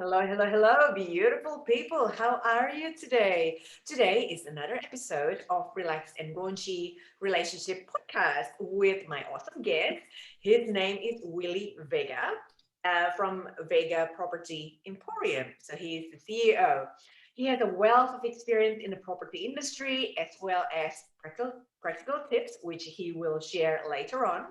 Hello, hello, hello, beautiful people. How are you today? Today is another episode of Relax and Raunchy Relationship Podcast with my awesome guest. His name is Willy Vega from Vega Property Emporium. So he's the CEO. He has a wealth of experience in the property industry as well as practical tips, which he will share later on.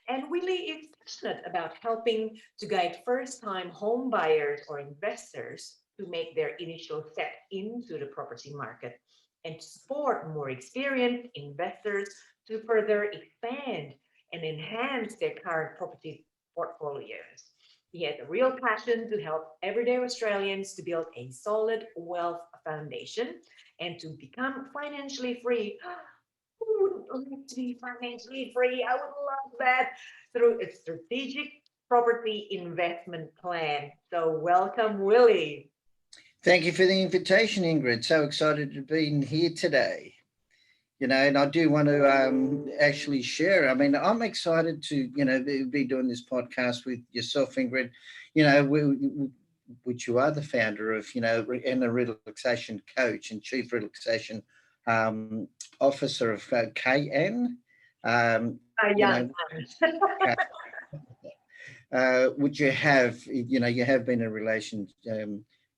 And Willie is passionate about helping to guide first time home buyers or investors to make their initial step into the property market and to support more experienced investors to further expand and enhance their current property portfolios. He has a real passion to help everyday Australians to build a solid wealth foundation and to become financially free. Who would like to be financially free? I would love that through a strategic property investment plan. So, welcome, Willie. Thank you for the invitation, Ingrid. So excited to be in here today. And I do want to actually share. I mean, I'm excited to, be doing this podcast with yourself, Ingrid. Which you are the founder of, and a relaxation coach and chief relaxation officer of KAHYANGAN. You Young. know, which you have been a relation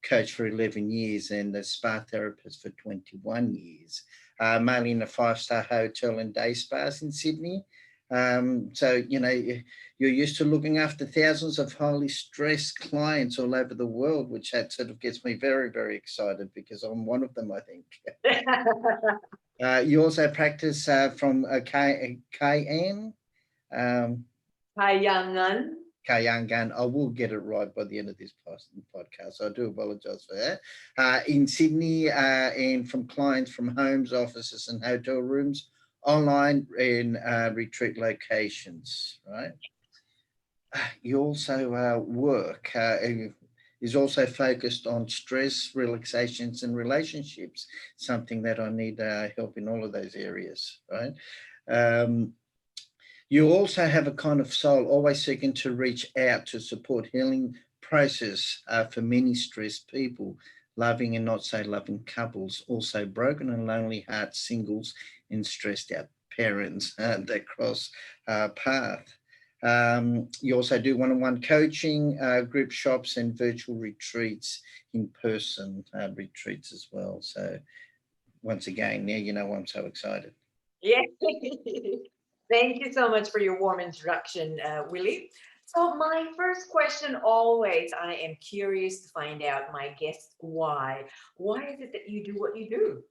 coach for 11 years and a spa therapist for 21 years, mainly in a five-star hotel and day spas in Sydney. You're used to looking after thousands of highly stressed clients all over the world, which that sort of gets me very, very excited because I'm one of them, I think. You also practice from KN, KAHYANGAN. KAHYANGAN. I will get it right by the end of this podcast. I do apologise for that. In Sydney, and from clients from homes, offices, and hotel rooms, online in retreat locations. Right. You also work. Is also focused on stress, relaxations, and relationships. Something that I need help in all of those areas. Right. Um, You also have a kind of soul always seeking to reach out to support healing process for many stressed people, loving and not so loving couples, also broken and lonely heart singles and stressed out parents that cross path. You also do one-on-one coaching, group shops and virtual retreats, in-person retreats as well. So once again, yeah, I'm so excited. Yeah. Thank you so much for your warm introduction, Willie. So, my first question always, I am curious to find out my guest why. Why is it that you do what you do?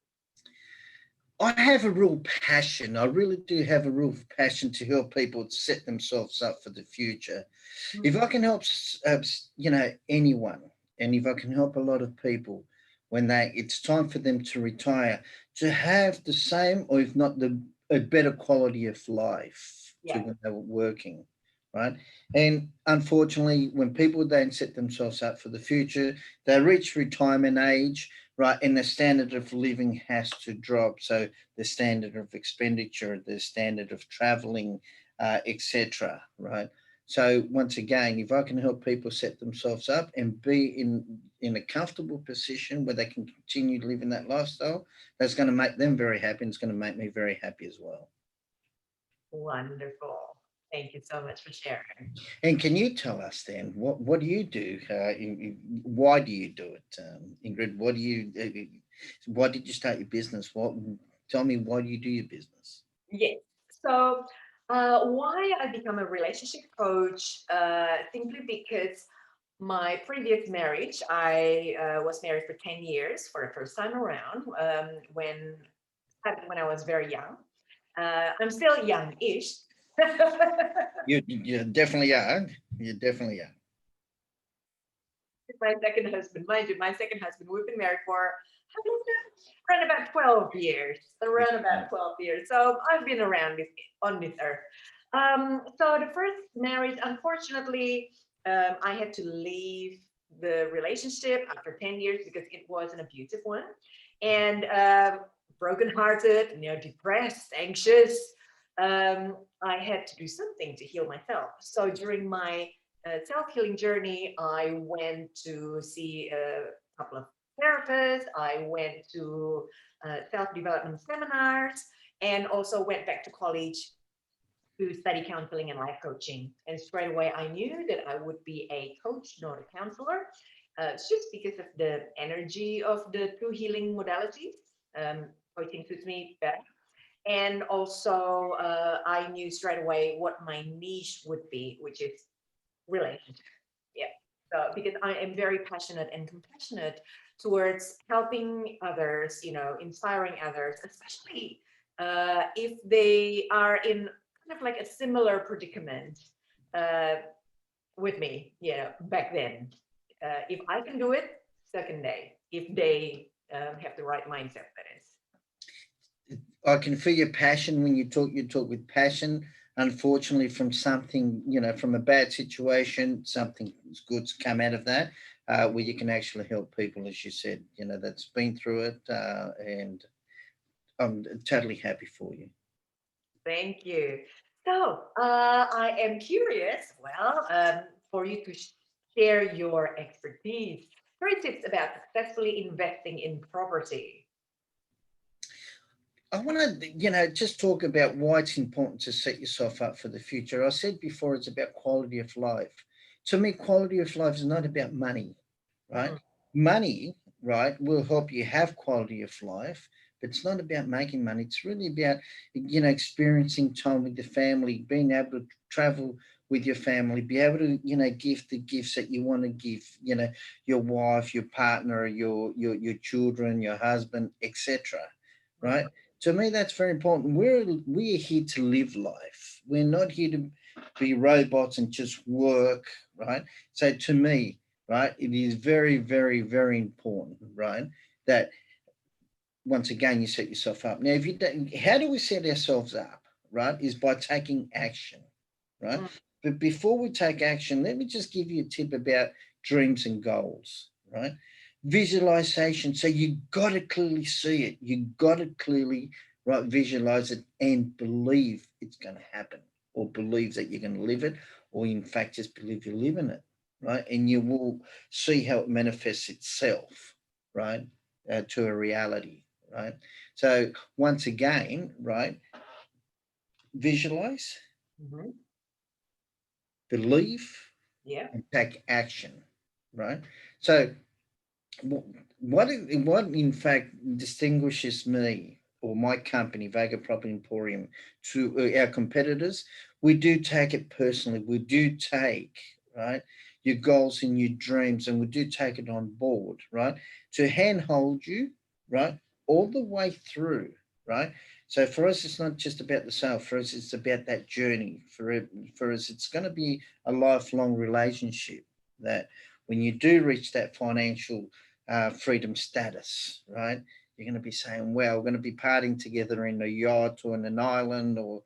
I have a real passion. I really do have a real passion to help people set themselves up for the future. If I can help, anyone, and if I can help a lot of people when it's time for them to retire, to have the same, or if not a better quality of life to Yeah. when they were working, right? And unfortunately, when people don't set themselves up for the future, they reach retirement age, right? And the standard of living has to drop. So the standard of expenditure, the standard of traveling, etc., right? So once again, if I can help people set themselves up and be in a comfortable position where they can continue living that lifestyle, that's going to make them very happy and it's going to make me very happy as well. Wonderful. Thank you so much for sharing. And can you tell us then what do you do? Why do you do it, Ingrid? Why did you start your business? Tell me, why do you do your business? Yes. So, why I become a relationship coach? Simply because my previous marriage, I was married for 10 years for the first time around when I was very young. I'm still young-ish. You definitely are. You definitely are. My second husband, mind you, my second husband, we've been married for how long now? Around about 12 years. Around about 12 years. So I've been around on this earth. So the first marriage, unfortunately, I had to leave the relationship after 10 years because it was an abusive one. And brokenhearted, depressed, anxious. I had to do something to heal myself. So during my self-healing journey, I went to see a couple of therapists. I went to self-development seminars, and also went back to college to study counseling and life coaching. And straight away, I knew that I would be a coach, not a counselor, just because of the energy of the two healing modalities. Coaching suits me better. And also, I knew straight away what my niche would be, which is relationship. Yeah. So because I am very passionate and compassionate towards helping others, inspiring others, especially if they are in kind of like a similar predicament uh, with me, back then. If I can do it, second day, if they have the right mindset, that is. I can feel your passion when you talk with passion. Unfortunately, from something, from a bad situation, something good's come out of that, where you can actually help people, as you said, that's been through it. And I'm totally happy for you. Thank you. So I am curious, for you to share your expertise. Three tips about successfully investing in property. I want to, just talk about why it's important to set yourself up for the future. I said before, it's about quality of life. To me, quality of life is not about money, right? Mm, Money, right, will help you have quality of life, but it's not about making money. It's really about, experiencing time with the family, being able to travel with your family, be able to, give the gifts that you want to give, your wife, your partner, your children, your husband, etc. mm, Right? To me, that's very important. We're here to live life. We're not here to be robots and just work, right? So to me, right, it is very, very, very important, right, that once again you set yourself up. Now, if you don't, how do we set ourselves up, right? Is by taking action, right? mm. But before we take action, let me just give you a tip about dreams and goals, right? Visualization. So you got to clearly see it. You got to clearly, right, visualize it and believe it's going to happen, or believe that you're going to live it, or in fact just believe you live in it, right? And you will see how it manifests itself, right, to a reality, right? So once again, right, visualize, Mhm. believe, Yeah. and take action, right? So what in fact distinguishes me or my company, Vega Property Emporium, to our competitors, we do take it personally. We do take, right, your goals and your dreams, and we do take it on board, right, to handhold you, right, all the way through, right. So for us, it's not just about the sale. For us, it's about that journey. For us, it's going to be a lifelong relationship. That when you do reach that financial freedom status, right? You're going to be saying, well, we're going to be partying together in a yacht or in an island, or,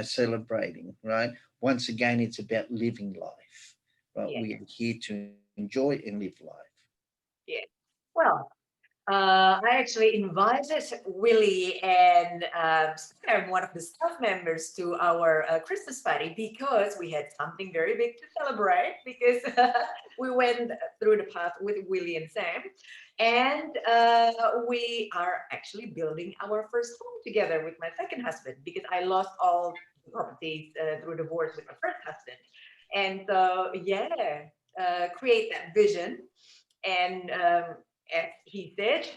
celebrating, right? Once again, it's about living life, right? Yeah. We are here to enjoy and live life. Yeah. Well, I actually invited Willie and Sam, one of the staff members, to our Christmas party because we had something very big to celebrate. Because we went through the path with Willie and Sam, and we are actually building our first home together with my second husband, because I lost all the properties through divorce with my first husband. And so, yeah, create that vision. And as he said,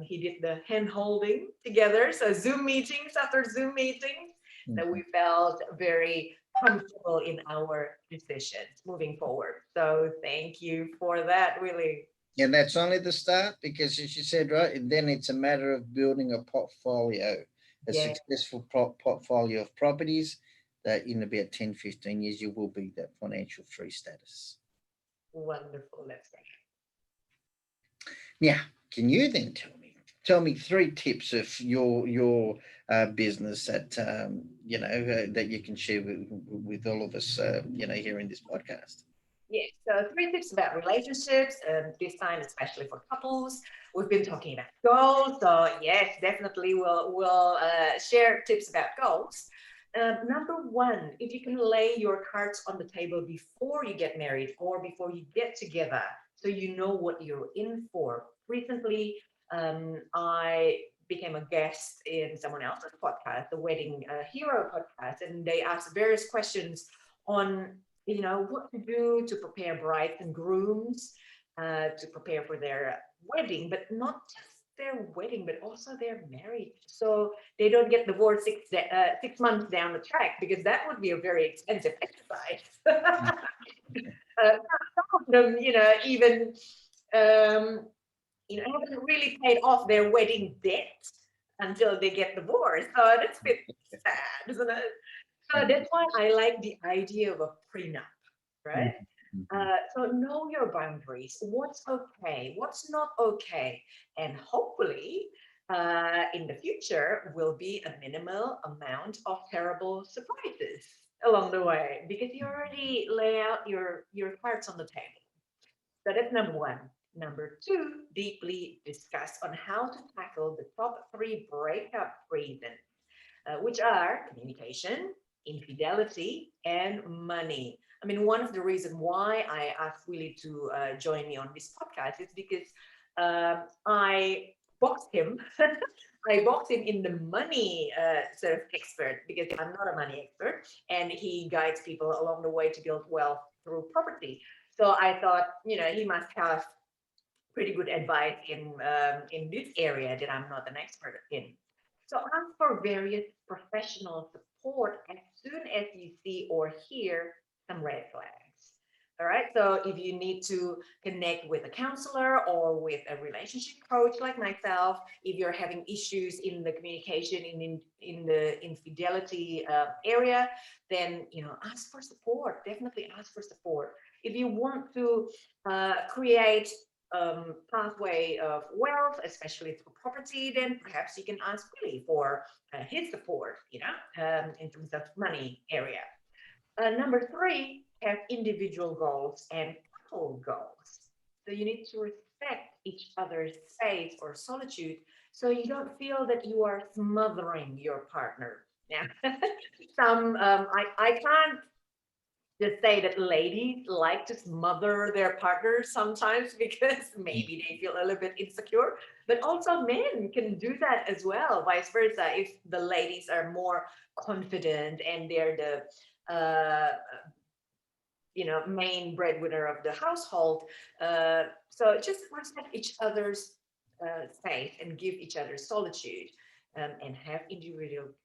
he did the hand holding together. So Zoom meetings after Zoom meetings. So Mhm. we felt very comfortable in our decisions moving forward. So thank you for that, Willie. And that's only the start, because, as you said, right, and then it's a matter of building a portfolio, a Yeah, successful portfolio of properties that in about 10, 15 years, you will be that financial free status. wonderful. That's great. Now, can you then tell me three tips of your business that that you can share with all of us, here in this podcast? Yes, so three tips about relationships, this time especially for couples. We've been talking about goals, so yes, definitely we'll share tips about goals. Number one, if you can lay your cards on the table before you get married or before you get together, so you know what you're in for. Recently, I became a guest in someone else's podcast, the Wedding Hero podcast, and they asked various questions on, what to do to prepare brides and grooms to prepare for their wedding, but not just their wedding, but also their marriage. So they don't get divorced 6 months down the track, because that would be a very expensive exercise. Some of them, even haven't really paid off their wedding debt until they get divorced. So that's a bit sad, isn't it? So that's why I like the idea of a prenup, right? So know your boundaries. What's okay? What's not okay? And hopefully, in the future, will be a minimal amount of terrible surprises along the way, because you already lay out your cards on the table. So that's number one. Number two, deeply discuss on how to tackle the top three breakup reasons, which are communication, infidelity, and money. I mean, one of the reasons why I asked Willie to join me on this podcast is because I boxed him. I boxed him in the money sort of expert, because I'm not a money expert, and he guides people along the way to build wealth through property. So I thought, he must have pretty good advice in this area that I'm not an expert in. So ask for various professional support as soon as you see or hear some red flags. All right. So if you need to connect with a counselor or with a relationship coach like myself, if you're having issues in the communication in the infidelity area, then ask for support. Definitely ask for support. If you want to create pathway of wealth, especially through property, then perhaps you can ask Willie for his support, in terms of money area. Number three, have individual goals and couple goals. So you need to respect each other's space or solitude, so you don't feel that you are smothering your partner. Yeah. I can't just say that ladies like to smother their partners sometimes because maybe they feel a little bit insecure, but also men can do that as well, vice versa. If the ladies are more confident and they're the main breadwinner of the household, so just respect each other's space and give each other solitude, and have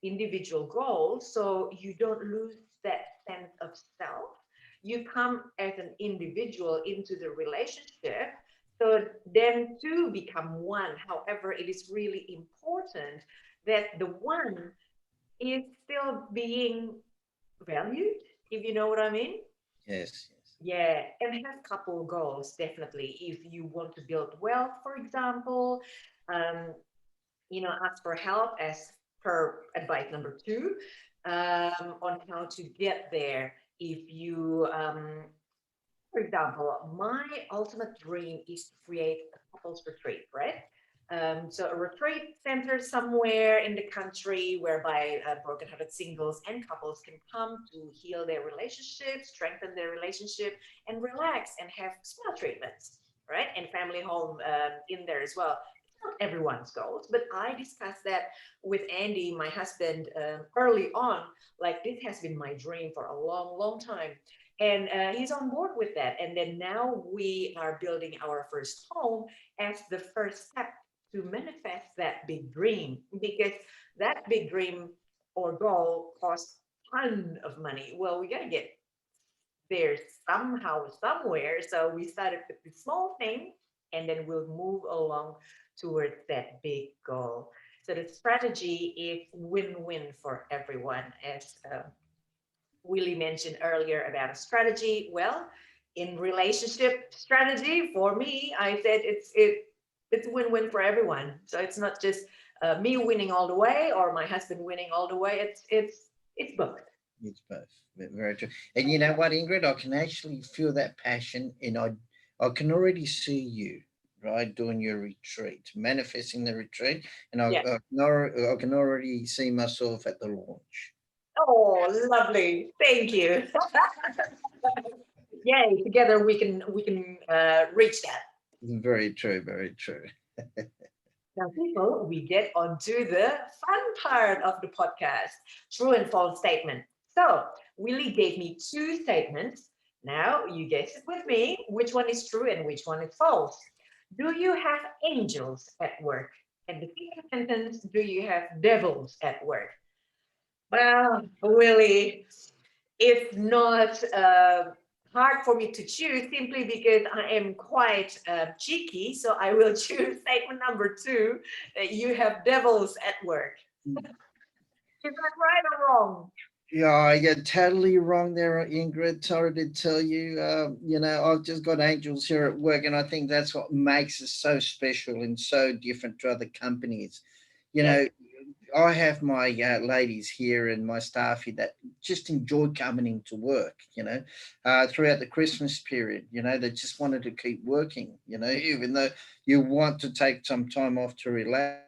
individual goals, so you don't lose that sense of self. You come as an individual into the relationship, so then two become one. However, it is really important that the one is still being valued, if you know what I mean. Yes, yes. Yeah, and have couple goals, definitely. If you want to build wealth, for example, um, ask for help as per advice number two, on how to get there. If you, for example, my ultimate dream is to create a couples retreat, right? So a retreat center somewhere in the country whereby broken-hearted singles and couples can come to heal their relationship, strengthen their relationship, and relax and have spa treatments, right? And family home in there as well. It's not everyone's goals, but I discussed that with Andy, my husband, early on. Like, this has been my dream for a long, long time, and he's on board with that. And then now we are building our first home as the first step to manifest that big dream, because that big dream or goal costs a ton of money. Well, we got to get there somehow, somewhere. So we started with the small thing, and then we'll move along towards that big goal. So the strategy is win-win for everyone, as Willie mentioned earlier about a strategy. Well, in relationship strategy, for me, I said it's win-win for everyone. So it's not just me winning all the way or my husband winning all the way. It's both. It's both. Very true. And you know what, Ingrid? I can actually feel that passion, and I can already see you, right, doing your retreat, manifesting the retreat, and Yeah. I can already see myself at the launch. Oh, lovely. Thank you. Yay, together we can reach that. Very true, very true. Now, people, we get onto the fun part of the podcast, true and false statement. So, Willie gave me two statements. Now, you guess it with me which one is true and which one is false. Do you have angels at work? And the second sentence, do you have devils at work? Well, Willie, it's not hard for me to choose simply because I am quite cheeky. So I will choose statement number two, that you have devils at work. Is that right or wrong? Yeah, you're totally wrong there, Ingrid. Sorry to tell you. I've just got angels here at work, and I think that's what makes us so special and so different to other companies. You Yes. know, I have my ladies here and my staff here that just enjoy coming into work, throughout the Christmas period. They just wanted to keep working, even though you want to take some time off to relax,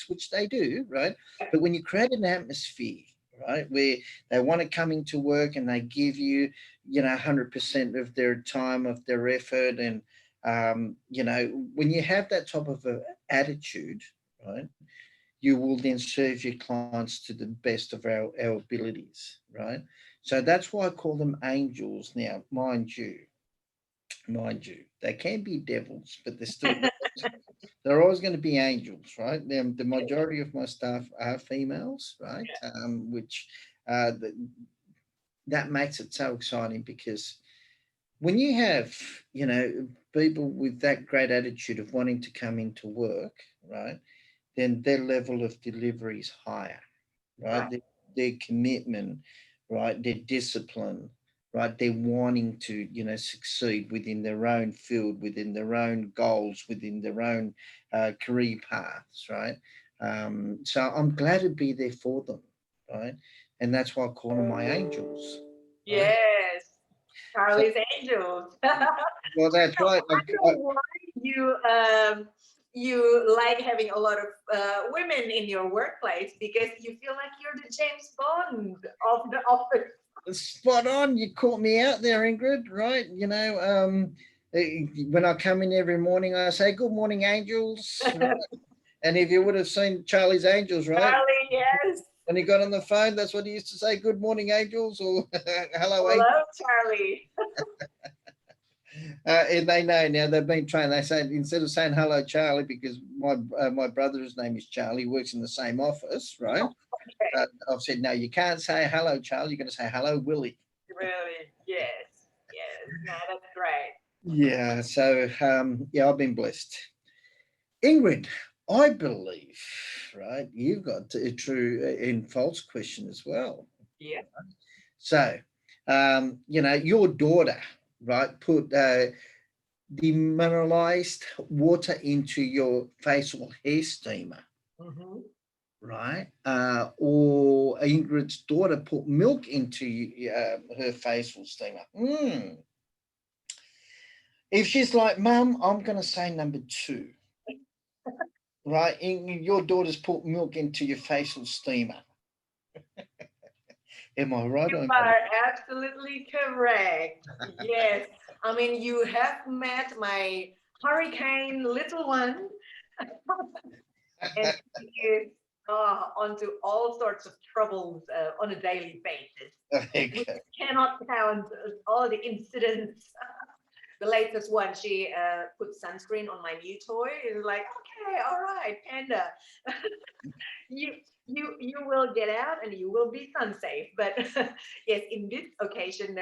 which they do, right? But when you create an atmosphere, right, where they want to come into work and they give you, 100% of their time, of their effort. And, when you have that type of a attitude, right, you will then serve your clients to the best of our abilities, right? So that's why I call them angels. Now, mind you, they can be devils, but they're always going to be angels, right? The majority of my staff are females, right? Which uh, th- that makes it so exciting because when you have, people with that great attitude of wanting to come into work, right, then their level of delivery is higher, right? Right. Their commitment, right? Their discipline, right? They're wanting to, succeed within their own field, within their own goals, within their own career paths, right? So I'm glad to be there for them, right? And that's why I call them my angels, right? Yes. So, Charlie's Angels. well, that's So right. I know why you like having a lot of women in your workplace because you feel like you're the James Bond of the office. Spot on. You caught me out there, Ingrid. Right? When I come in every morning, I say, "Good morning, angels." Right? And if you would have seen Charlie's Angels, right? Charlie, yes. When he got on the phone, that's what he used to say, "Good morning, angels," or "Hello, angels." Hello, Charlie. And they know now they've been trained. They say instead of saying "Hello, Charlie," because my brother's name is Charlie, works in the same office, right? Okay. I've said, "No, you can't say hello, Charlie. You're going to say hello, Willie." Really? Yes. Yes. No, that's great. Yeah, so yeah, I've been blessed. Ingrid, I believe, right, you've got a true and false question as well. Yeah. So, your daughter, right, put demineralized water into your facial hair steamer, Hmm. right? Or Ingrid's daughter put milk into her facial steamer. If she's like, Mum, I'm going to say number two. Right? Your daughter's put milk into your facial steamer. Am I right You or not? are absolutely correct. Yes. I mean, you have met my hurricane little one, and she is onto all sorts of troubles on a daily basis. We Okay. cannot count all the incidents. The latest one, she put sunscreen on my new toy. It's like, okay, all right, Panda, you you will get out and you will be sun safe. But yes, in this occasion,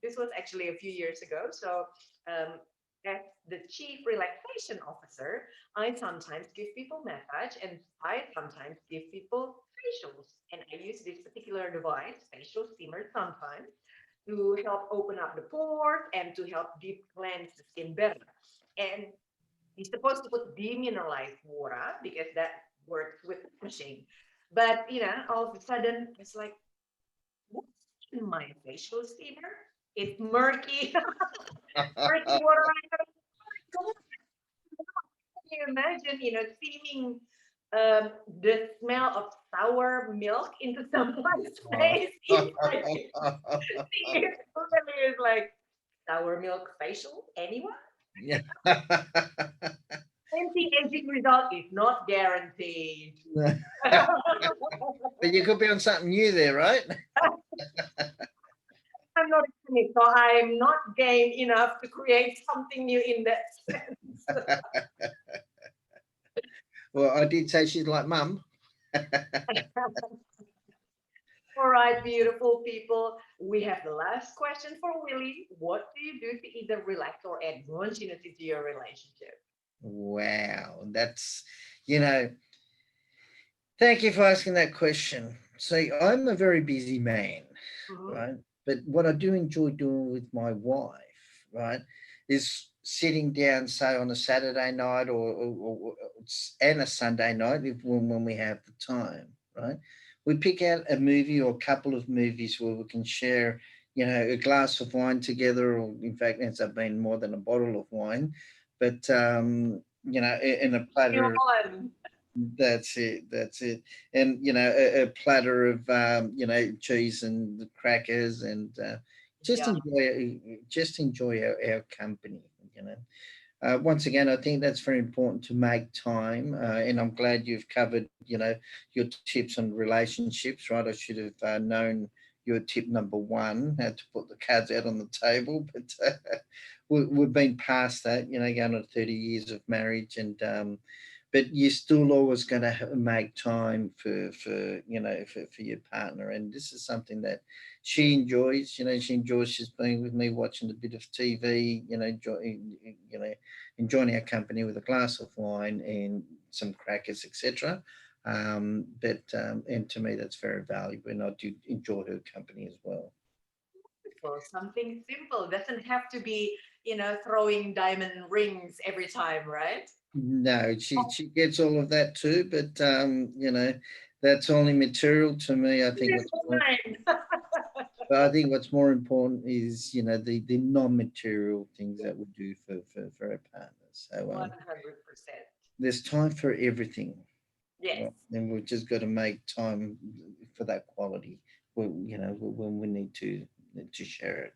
this was actually a few years ago. So um, as the chief relaxation officer, I sometimes give people massage and I sometimes give people facials. And I use this particular device, facial steamer, sometimes to help open up the pores and to help deep cleanse the skin better. And you're supposed to put demineralized water because that works with the machine. But all of a sudden it's like, what's in my facial steamer? It's murky, murky water. Can you imagine, steaming the smell of sour milk into someone's face is like, it really is like sour milk facial. Anyone? Yeah. Anti-aging result is not guaranteed. But you could be on something new there, right? I'm not a cynic, so I'm not game enough to create something new in that sense. Well, I did say she's like mum. All right, beautiful people. We have the last question for Willie. What do you do to either relax or add raunchiness into your relationship? Wow, that's, you know, thank you for asking that question. See, I'm a very busy man, Mhm. right? But what I do enjoy doing with my wife, right, is sitting down, say, on a Saturday night and a Sunday night, when we have the time, right? We pick out a movie or a couple of movies where we can share, a glass of wine together, or in fact, ends up being more than a bottle of wine, but in a You're platter. on. That's it. That's it. And a platter of cheese and the crackers, and just Yeah. enjoy our company. You know. Once again, I think that's very important to make time, and I'm glad you've covered your tips on relationships. Right, I should have known your tip number one, how to put the cards out on the table, but we've been past that. Going on 30 years of marriage, and but you're still always going to make time for your partner, and this is something that she enjoys. She enjoys just being with me, watching a bit of TV. Enjoying our company with a glass of wine and some crackers, etc. And to me, that's very valuable, and I do enjoy her company as well. Well, something simple. Doesn't have to be, throwing diamond rings every time, right? No, she gets all of that too, but that's only material to me. This one. But I think what's more important is the non-material things that we do for our partners. So 100%. there's time for everything, Yes. right? And we've just got to make time for that quality. When we need to share it.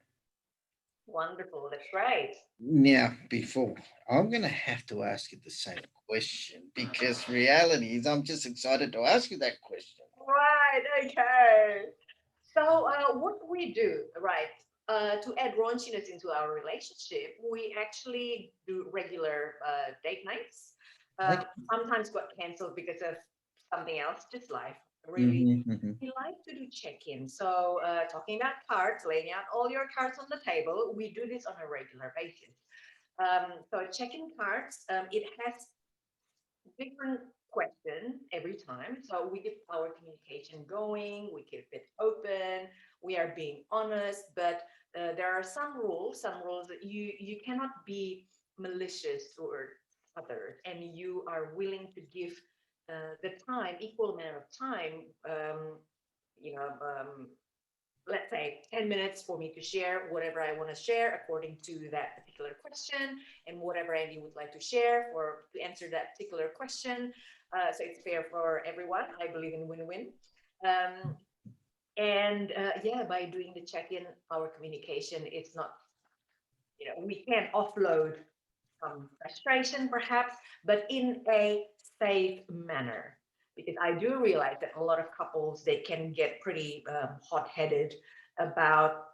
Wonderful. That's right. Now, before I'm going to have to ask you the same question, because reality is I'm just excited to ask you that question. Right. Okay. So, what we do, right, to add raunchiness into our relationship, we actually do regular date nights. Like, Sometimes got cancelled because of something else, just life. Really, mhm. we like to do check-in. So, talking about cards, laying out all your cards on the table, we do this on a regular basis. So, check-in cards, it has different questions every time. So we keep our communication going, we keep it open, we are being honest, but there are some rules that you cannot be malicious or others, and you are willing to give the time, equal amount of time, you know, um, let's say 10 minutes for me to share whatever I want to share according to that particular question, and whatever Andy would like to share for to answer that particular question. So it's fair for everyone. I believe in win-win. Um, and yeah, by doing the check-in, our communication, it's not, we can offload some frustration perhaps, but in a safe manner. Because I do realize that a lot of couples, they can get pretty hot-headed about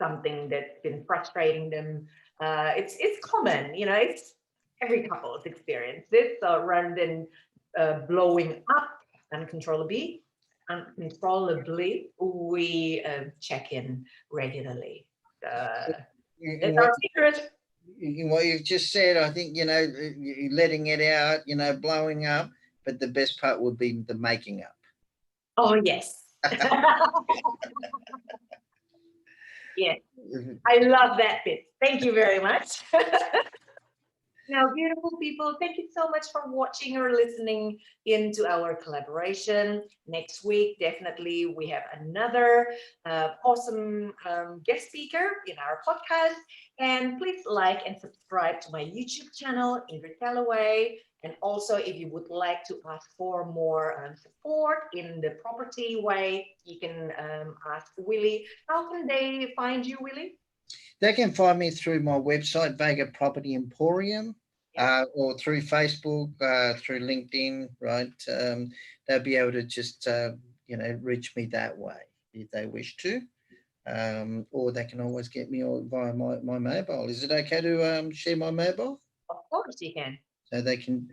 something that's been frustrating them. It's common, it's every couple's experience this. So rather than blowing up uncontrollably, we check in regularly. Uh, In it's what our secret. in what you've just said, I think letting it out, blowing up. But the best part would be the making up. Oh, yes. Yes, I love that bit. Thank you very much. Now, beautiful people, thank you so much for watching or listening into our collaboration. Next week, definitely, we have another awesome guest speaker in our podcast. And please like and subscribe to my YouTube channel, Ingrid Galloway. And also, if you would like to ask for more support in the property way, you can ask Willie. How can they find you, Willie? They can find me through my website, Vega Property Emporium, or through Facebook, through LinkedIn, right? They'll be able to just, reach me that way if they wish to. Or they can always get me via my mobile. Is it okay to share my mobile? Of course, you can. So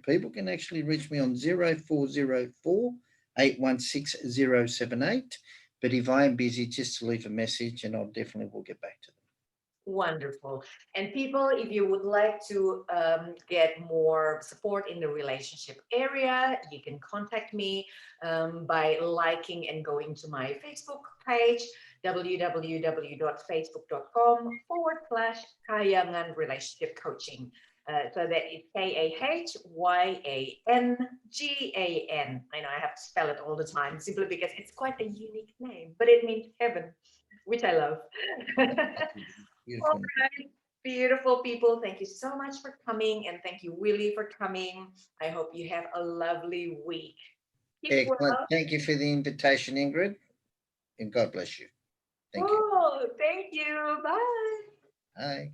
people can actually reach me on 0404 816 078. But if I am busy, just to leave a message and I definitely will get back to them. Wonderful. And people, if you would like to get more support in the relationship area, you can contact me by liking and going to my Facebook page, www.facebook.com/KAHYANGAN Relationship Coaching. So that is KAHYANGAN. I know I have to spell it all the time simply because it's quite a unique name, but it means heaven, which I love. Beautiful. All right, beautiful people. Thank you so much for coming, and thank you, Willie, for coming. I hope you have a lovely week. Keep Excellent. well. Thank you for the invitation, Ingrid, and God bless you. Thank you. Oh, thank you. Bye. Bye.